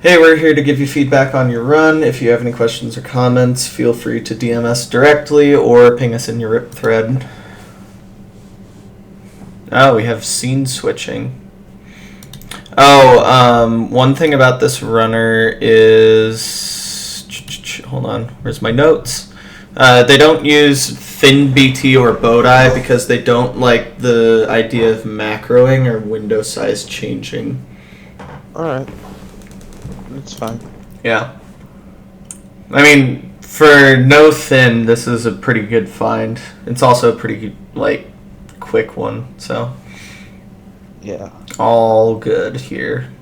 Hey, we're here to give you feedback on your run. If you have any questions or comments, feel free to DM us directly or ping us in your RIP thread. Oh, we have scene switching. Oh, one thing about this runner is... Hold on, where's my notes? They don't use thin BT or bow tie because they don't like the idea of macroing or window size changing. Alright. That's fine. Yeah. I mean, for no thin, this is a pretty good find. It's also a pretty, like, quick one, so... Yeah. All good here.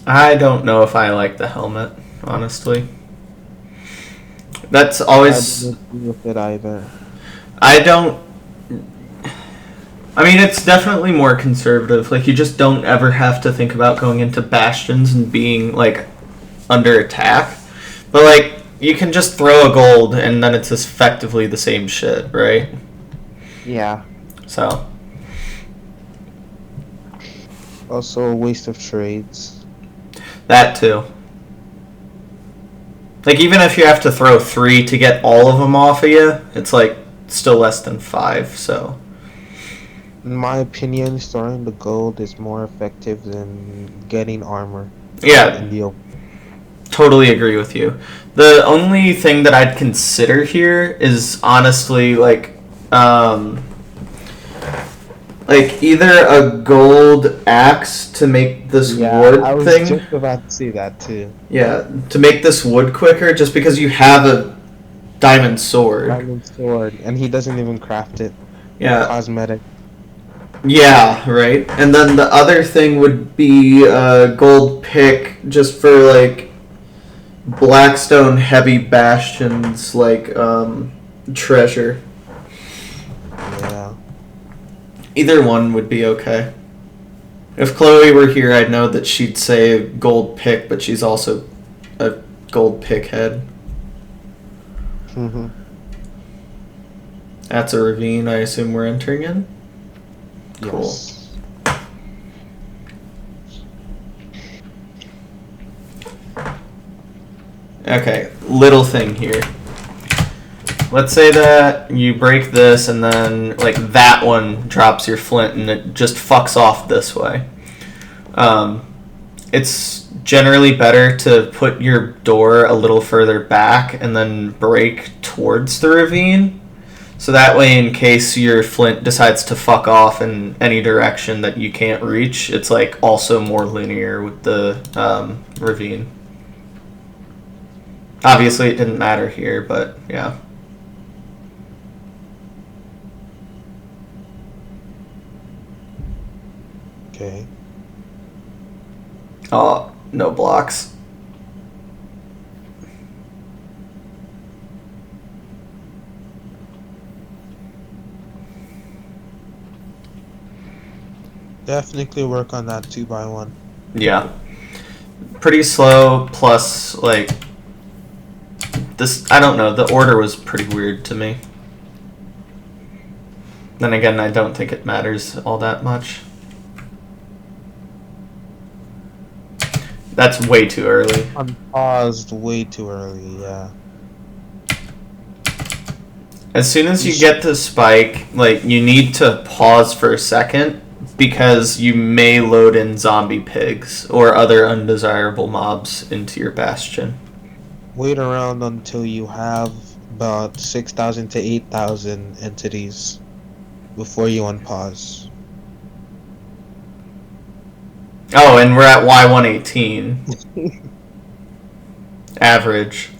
I don't know if I like the helmet, honestly. That's always... I don't agree with it either. I don't... I mean, it's definitely more conservative. Like, you just don't ever have to think about going into bastions and being, like, under attack. But, like, you can just throw a gold and then it's effectively the same shit, right? Yeah. So. Also a waste of trades. That too. Like, even if you have to throw 3 to get all of them off of you, it's, like, still less than 5, so... In my opinion, throwing the gold is more effective than getting armor. Yeah, totally agree with you. The only thing that I'd consider here is honestly like either a gold axe to make this wood I was thing. just about to see that too. Yeah, to make this wood quicker, just because you have a diamond sword. Diamond sword, and he doesn't even craft it. Yeah. Cosmetic. Yeah, right. And then the other thing would be a gold pick just for like Blackstone heavy bastions like treasure. Yeah. Either one would be okay. If Chloe were here, I'd know that she'd say gold pick, but she's also a gold pick head. Mm-hmm. That's a ravine I assume we're entering in? Cool. Yes. Okay, little thing here. Let's say that you break this and then like that one drops your flint and it just fucks off this way. It's generally better to put your door a little further back and then break towards the ravine. So that way, in case your flint decides to fuck off in any direction that you can't reach, it's like also more linear with the ravine. Obviously, it didn't matter here, but yeah. Okay. Oh, no blocks. Definitely work on that 2x1. Yeah. Pretty slow, plus, like, this, I don't know, the order was pretty weird to me. Then again, I don't think it matters all that much. That's way too early. Unpaused way too early, yeah. As soon as you get the spike, like, you need to pause for a second, because you may load in zombie pigs or other undesirable mobs into your bastion. Wait around until you have about 6,000 to 8,000 entities before you unpause. Oh, and we're at Y118. Average.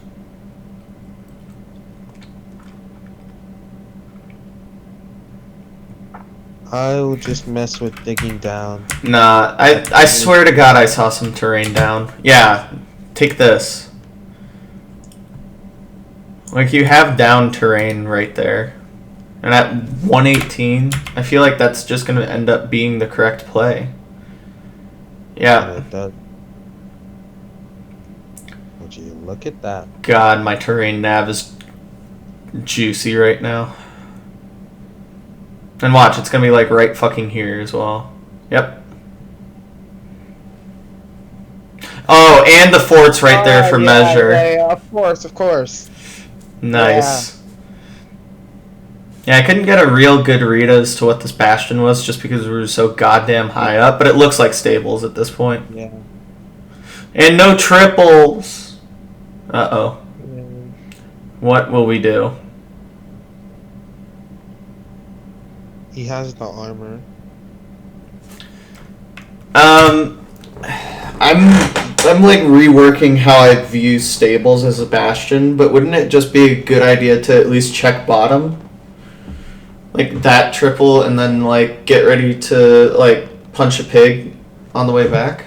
I would just mess with digging down. Nah, I swear to God I saw some terrain down. Yeah, take this. Like, you have down terrain right there. And at 118, I feel like that's just going to end up being the correct play. Yeah. And it does. Would you look at that? God, my terrain nav is juicy right now. And watch, it's gonna be like right fucking here as well. Yep. Oh, and the fort's right there for measure. Yeah, of course. Nice. Yeah, I couldn't get a real good read as to what this bastion was just because we were so goddamn high up, but it looks like stables at this point. Yeah. And no triples. Uh-oh. Yeah. What will we do? He has the armor. I'm like reworking how I view stables as a bastion, but wouldn't it just be a good idea to at least check bottom? Like that triple and then like get ready to like punch a pig on the way back?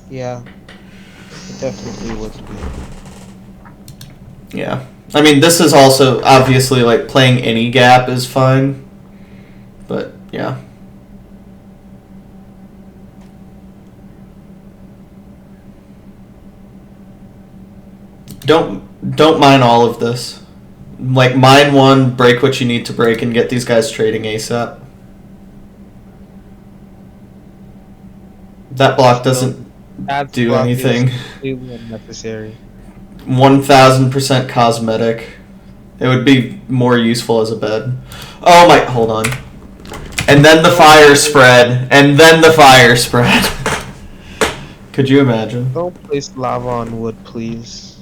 Yeah. It definitely would be. Yeah. I mean, this is also obviously like playing any gap is fine. But yeah. Don't mine all of this. Like, mine one, break what you need to break, and get these guys trading ASAP. That block doesn't do anything. 1000% cosmetic. It would be more useful as a bed. Oh my, hold on. And then the fire spread. And then the fire spread. Could you imagine? Don't place lava on wood, please.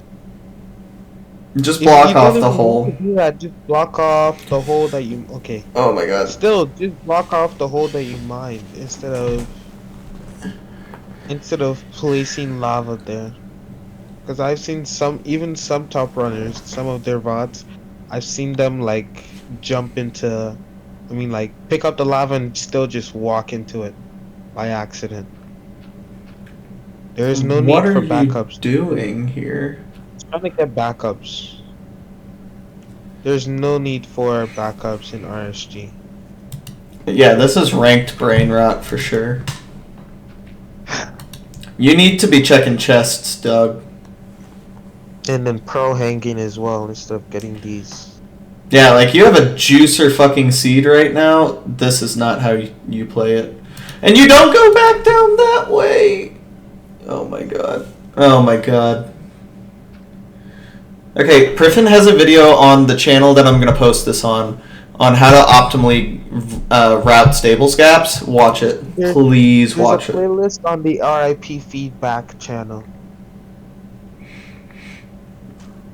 Just block off the hole. Yeah, just block off the hole that you... Okay. Oh my god. Still, just block off the hole that you mined instead of placing lava there. Because I've seen even some top runners, some of their bots, I've seen them like jump into... like pick up the lava and still just walk into it by accident. There is no need for backups. What are you doing here? Trying to get backups. There's no need for backups in RSG. Yeah, this is ranked brain rot for sure. You need to be checking chests, Doug. And then pro hanging as well instead of getting these. Yeah, like you have a juicer fucking seed right now. This is not how you play it. And you don't go back down that way. Oh my god. Oh my god. Okay, Priffin has a video on the channel that I'm going to post this on how to optimally route stables gaps. Watch it. Please watch it. There's a playlist on the RIP feedback channel.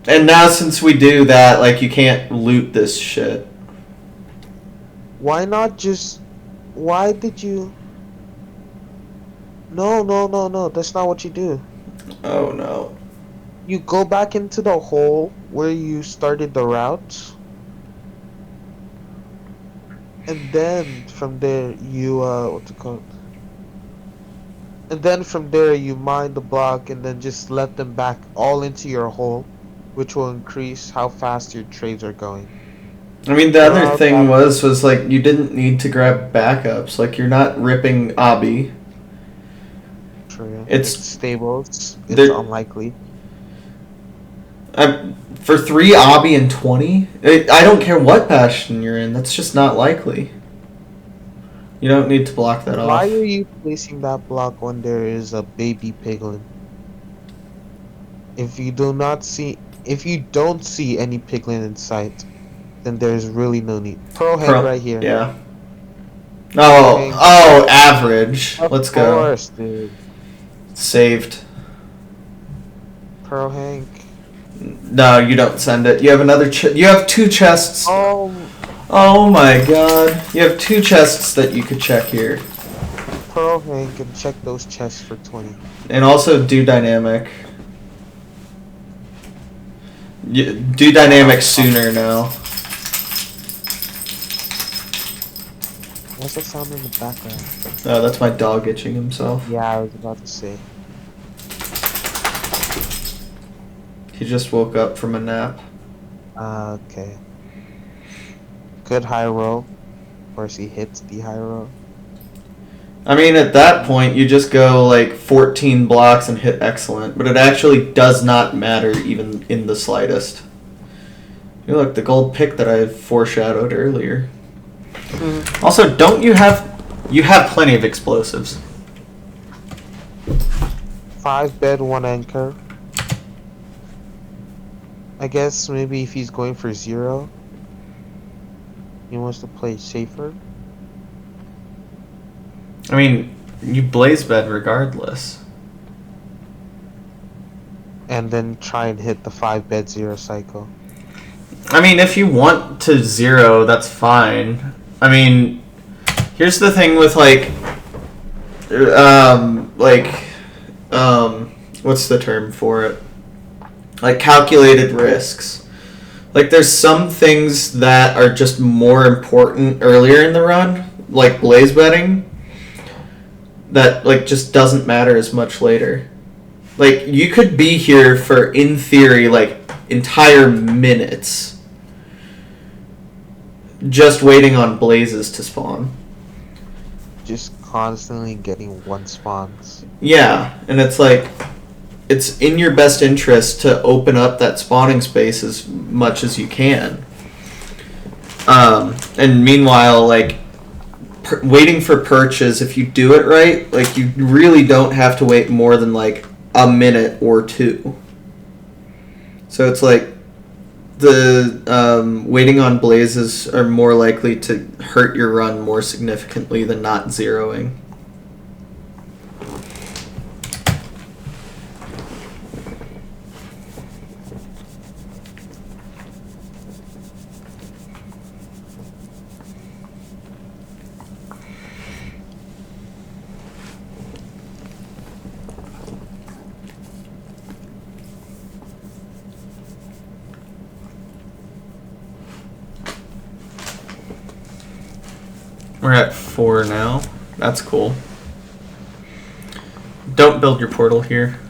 And now since we do that, like, you can't loot this shit. Why not just... Why did you... No, that's not what you do. Oh no. You go back into the hole where you started the route, and then from there you what's it called? And then from there you mine the block and then just let them back all into your hole, which will increase how fast your trades are going. I mean, the other thing was like you didn't need to grab backups. Like you're not ripping Obby. True. It's stables. It's unlikely. For 3 Obby and 20? I don't care what bastion you're in. That's just not likely. You don't need to block that off. Why are you placing that block when there is a baby piglin? If you don't see any piglin in sight, then there's really no need. Pro hang right here. Yeah. Oh, average. Let's go. Of course, dude. Saved. Pro hang. No, you don't send it. You have another. You have 2 chests. Oh my god! You have 2 chests that you could check here. Pearl hang and check those chests for 20. And also do dynamic. Do dynamic sooner now. What's that sound in the background? Oh, that's my dog itching himself. Yeah, I was about to say. He just woke up from a nap. Okay. Good high roll. Of course, he hits the high roll. I mean, at that point, you just go like 14 blocks and hit excellent, but it actually does not matter even in the slightest. You look, the gold pick that I foreshadowed earlier. Also, don't you have plenty of explosives? 5 bed, 1 anchor. I guess maybe if he's going for 0, he wants to play safer. I mean, you blaze bed regardless. And then try and hit the 5 bed 0 cycle. I mean, if you want to 0, that's fine. I mean, here's the thing with what's the term for it? Like calculated risks. Like there's some things that are just more important earlier in the run, like blaze betting, that like just doesn't matter as much later. Like you could be here for, in theory, like entire minutes just waiting on blazes to spawn. Just constantly getting 1 spawns. Yeah, and it's like it's in your best interest to open up that spawning space as much as you can. And meanwhile, like waiting for perches, if you do it right, like you really don't have to wait more than like a minute or 2. So it's like the waiting on blazes are more likely to hurt your run more significantly than not zeroing. We're at 4 now. That's cool. Don't build your portal here.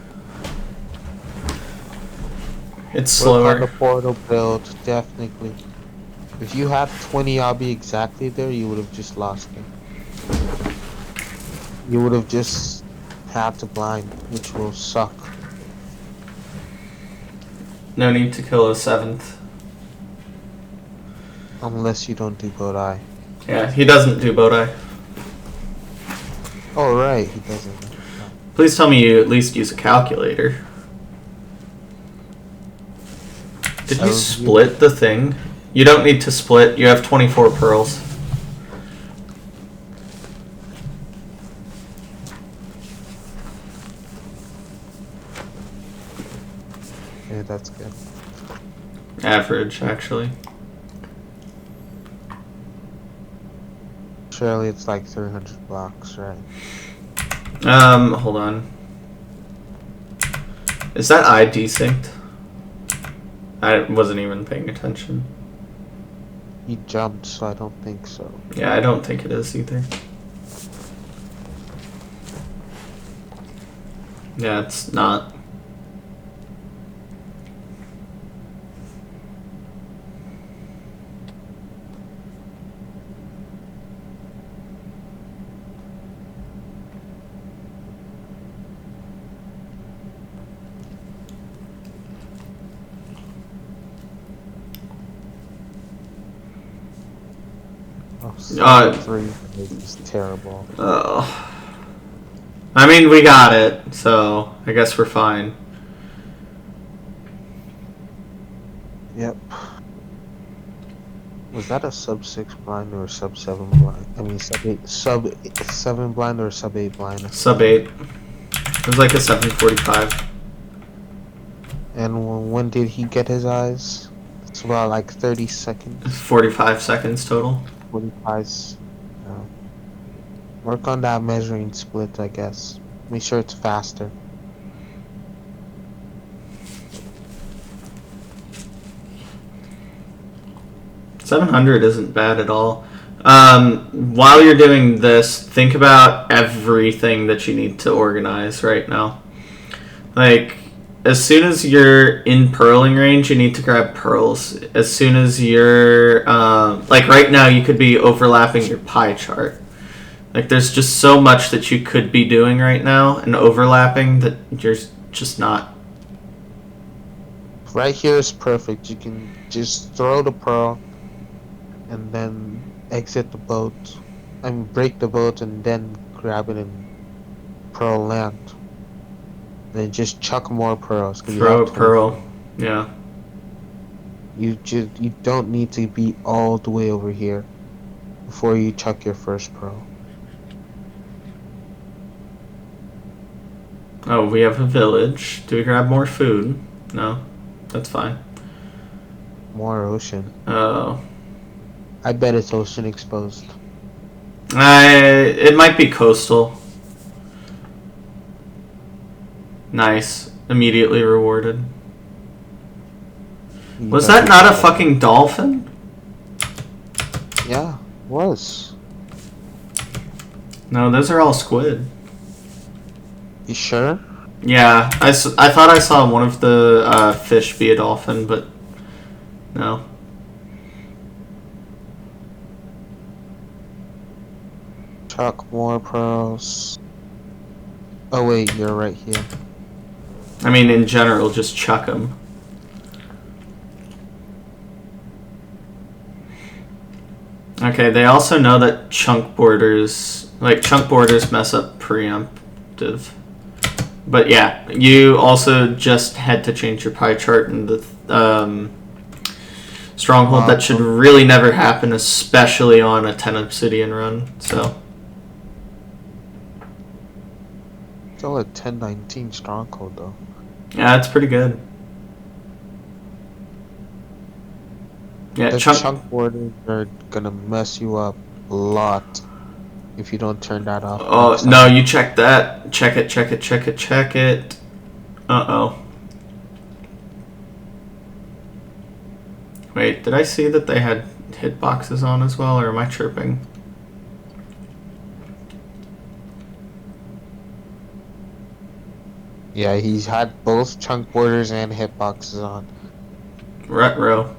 It's slower. Work on the portal build, definitely. If you had 20 obby exactly there, you would have just lost it. You would have just had to blind, which will suck. No need to kill a 7th. Unless you don't do boat eye. Yeah, he doesn't do boat eye. Oh, right, he doesn't. Please tell me you at least use a calculator. Did you split the thing? You don't need to split. You have 24 pearls. Yeah, that's good. Average, actually. Surely it's like 300 blocks, right? Hold on. Is that eye desynced? I wasn't even paying attention. He jumped, so I don't think so. Yeah, I don't think it is either. Yeah, it's not. Oh, 3 is terrible. Oh. I mean, we got it, so I guess we're fine. Yep. Was that a sub 6 blind or a sub 7 blind? I mean, sub 7 blind or a sub 8 blind? Sub 8. It was like a 745. And when did he get his eyes? It's about like 30 seconds. 45 seconds total. 45. Work on that measuring split, I guess. Make sure it's faster. $700 isn't bad at all. While you're doing this, think about everything that you need to organize right now. Like, as soon as you're in pearling range, you need to grab pearls. As soon as you're, like right now, you could be overlapping your pie chart. Like, there's just so much that you could be doing right now and overlapping that you're just not. Right here is perfect. You can just throw the pearl and then exit the boat. I mean, break the boat and then grab it and pearl land. Then just chuck more pearls because you Throw have a 24. pearl. Yeah. You don't need to be all the way over here before you chuck your first pearl. Oh, we have a village. Do we grab more food? No. That's fine. More ocean. Oh. I bet it's ocean exposed. It might be coastal. Nice. Immediately rewarded. Was that not a fucking dolphin? Yeah, was. No, those are all squid. You sure? Yeah, I thought I saw one of the fish be a dolphin, but no. Chuck more pearls. Oh wait, you're right here. I mean, in general, just chuck them. Okay, they also know that chunk borders mess up preemptive. But yeah, you also just had to change your pie chart in the stronghold. That should really never happen, especially on a 10 obsidian run. So Still a 1019 stronghold though. yeah, that's pretty good. Yeah, The chunk borders are gonna mess you up a lot if you don't turn that off. Oh no, you check that. Check it. Uh-oh. Wait, did I see that they had hitboxes on as well, or am I chirping? Yeah, he's had both chunk borders and hitboxes on. Retro.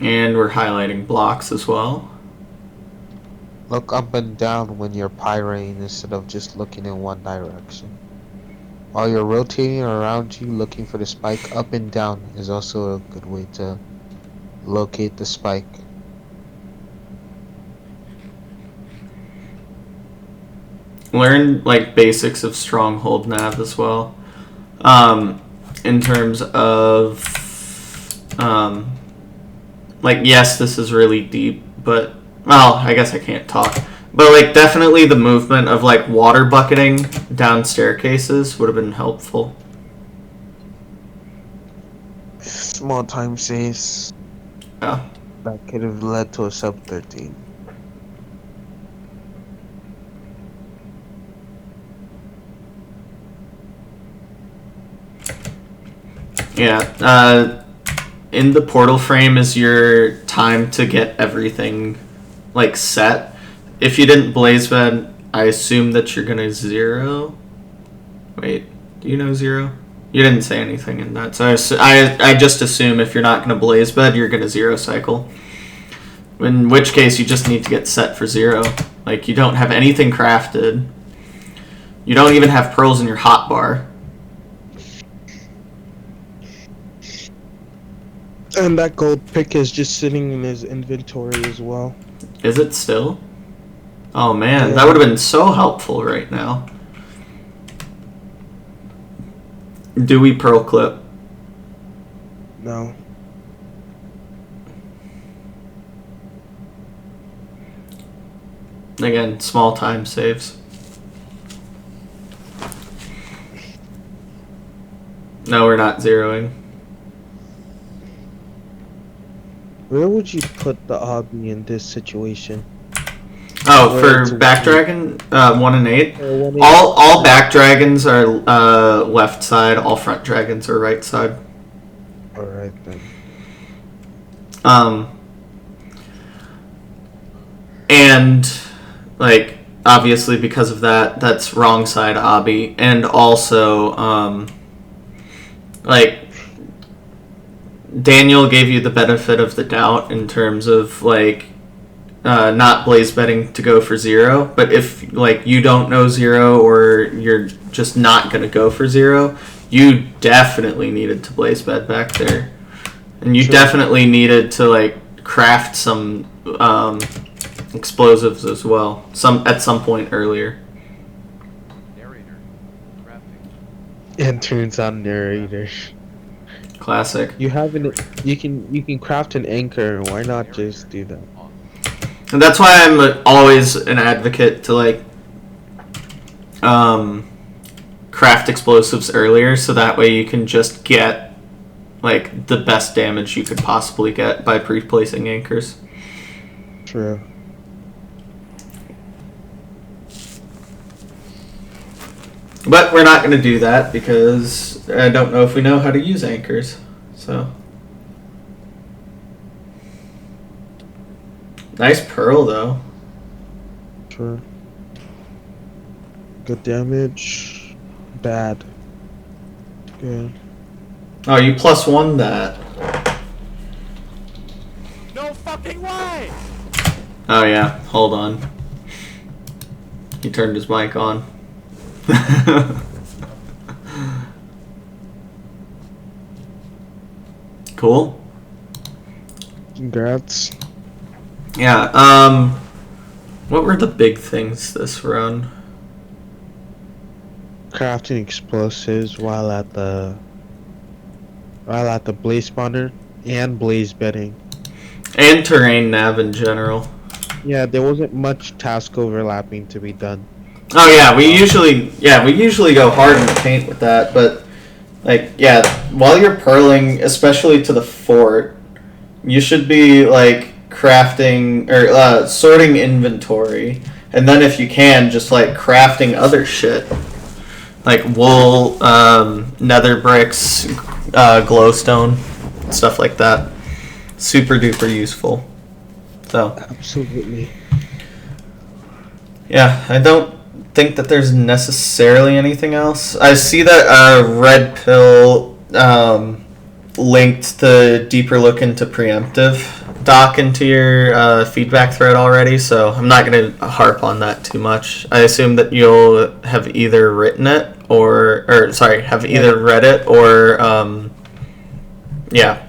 And we're highlighting blocks as well. Look up and down when you're pyrating instead of just looking in one direction. While you're rotating around you looking for the spike, up and down is also a good way to locate the spike. Learn like basics of stronghold nav as well. In terms of like, yes, this is really deep, but well, I guess I can't talk. But like, definitely the movement of like water bucketing down staircases would have been helpful. Small time saves. Yeah. That could have led to a sub 13. Yeah. In the portal frame is your time to get everything like set. If you didn't blaze bed, I assume that you're gonna zero. Wait, do you know zero? You didn't say anything in that, so I just assume if you're not gonna blaze bed, you're gonna zero cycle. In which case, you just need to get set for zero. Like, you don't have anything crafted. You don't even have pearls in your hotbar. And that gold pick is just sitting in his inventory as well. Is it still? Oh man, Yeah. that would have been so helpful right now. Do we pearl clip? No. Again, small time saves. No, we're not zeroing. Where would you put the obby in this situation? Oh, Where for it's back dragon, 1 and 8. 1 and 8. All back dragons are left side. All front dragons are right side. Alright then. And like obviously because of that, that's wrong side obby. And also, like, Daniel gave you the benefit of the doubt in terms of, like, not blaze betting to go for 0, but if, like, you don't know 0 or you're just not going to go for 0, you definitely needed to blaze bet back there. And you definitely needed to, like, craft some explosives as well, at some point earlier. Narrator. Crafting. And turns on narrator. Classic. You can craft an anchor. Why not just do that? And that's why I'm always an advocate to, like, craft explosives earlier, so that way you can just get, like, the best damage you could possibly get by pre-placing anchors. True. But we're not going to do that because I don't know if we know how to use anchors. So, nice pearl though. True. Good damage. Bad. Good. Oh, you +1 that. No fucking way! Oh yeah, hold on. He turned his mic on. Cool. Congrats. Yeah, what were the big things this run? Crafting explosives while at the blaze spawner and blaze betting. And terrain nav in general. Yeah, there wasn't much task overlapping to be done. Oh yeah, we usually go hard in the paint with that, but like yeah, while you're purling, especially to the fort, you should be like crafting or sorting inventory, and then if you can, just like crafting other shit, like wool, nether bricks, glowstone, stuff like that. Super duper useful. So Absolutely. yeah, I don't think that there's necessarily anything else. I see that Red Pill linked the deeper look into preemptive doc into your feedback thread already, so I'm not going to harp on that too much. I assume that you'll have either written it have either read it or yeah,